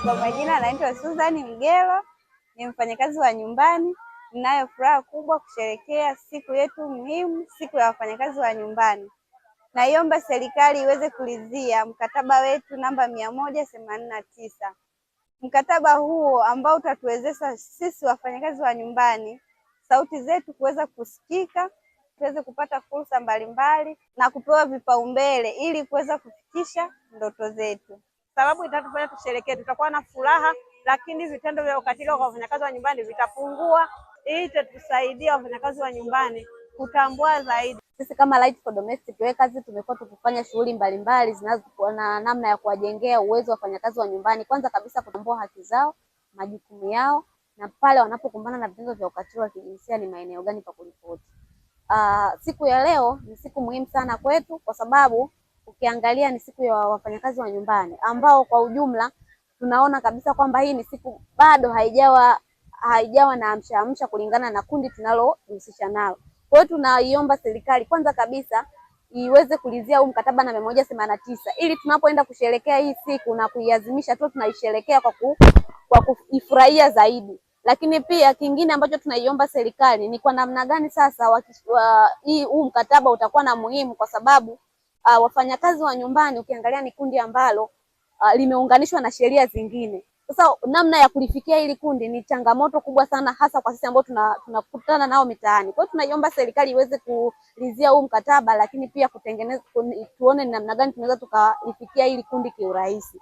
Kwa majina anaitwa Susan Mgelo, ni mfanyakazi wa nyumbani. Ninayo furaha kubwa kusherehekea siku yetu muhimu, siku ya wafanyakazi wa nyumbani. Naiomba serikali iweze kuridhia mkataba wetu namba 189. Mkataba huo ambao utatuwezesha sisi wafanyakazi wa nyumbani sauti zetu kuweza kusikika, tuweze kupata fursa mbalimbali na kupewa vipaumbele ili kuweza kufikisha ndoto zetu. Sababu itatufanya tusherekee, tutakuwa na furaha, lakini vitendo vya ukatili kwa wafanyakazi wa nyumbani vitapungua. Hii itatusaidia wafanyakazi wa nyumbani kutambua zaidi. Sisi kama Light for Domestic Workers tumekuwa tukifanya shughuli mbalimbali zinazokuwa na namna ya kuwajengea uwezo wa wafanyakazi wa nyumbani. Kwanza kabisa kutambua haki zao, majukumu yao, na pale wanapokumbana na vitendo vya ukatili wa kijinsia ni maeneo gani pa kuripoti. Siku ya leo ni siku muhimu sana kwetu kwa sababu ukiangalia ni siku ya wafanyakazi wa nyumbani ambao kwa ujumla tunaona kabisa kwamba hii ni siku bado haijawa na amsha kulingana na kundi tunalohusisha nalo. Kwa hiyo tunaiomba serikali kwanza kabisa iweze kulizia huu mkataba na 189 ili tunapoenda kusherekea hii siku na kuiadhimisha tu tunaisherekea kwa kuifurahia zaidi. Lakini pia kingine ambacho tunaiomba serikali ni kwa namna gani sasa huu mkataba utakuwa na muhimu kwa sababu wafanyakazi wa nyumbani ukiangalia ni kundi ambalo limeunganishwa na sheria zingine. Sasa namna ya kulifikia hili kundi ni changamoto kubwa sana, hasa kwa sisi ambao tunakutana nao mitaani. Kwa hiyo tunaiomba serikali iweze kulizia huu mkataba, lakini pia kutengeneza, tuone ni namna gani tunaweza tukalifikia hili kundi kiurahisi.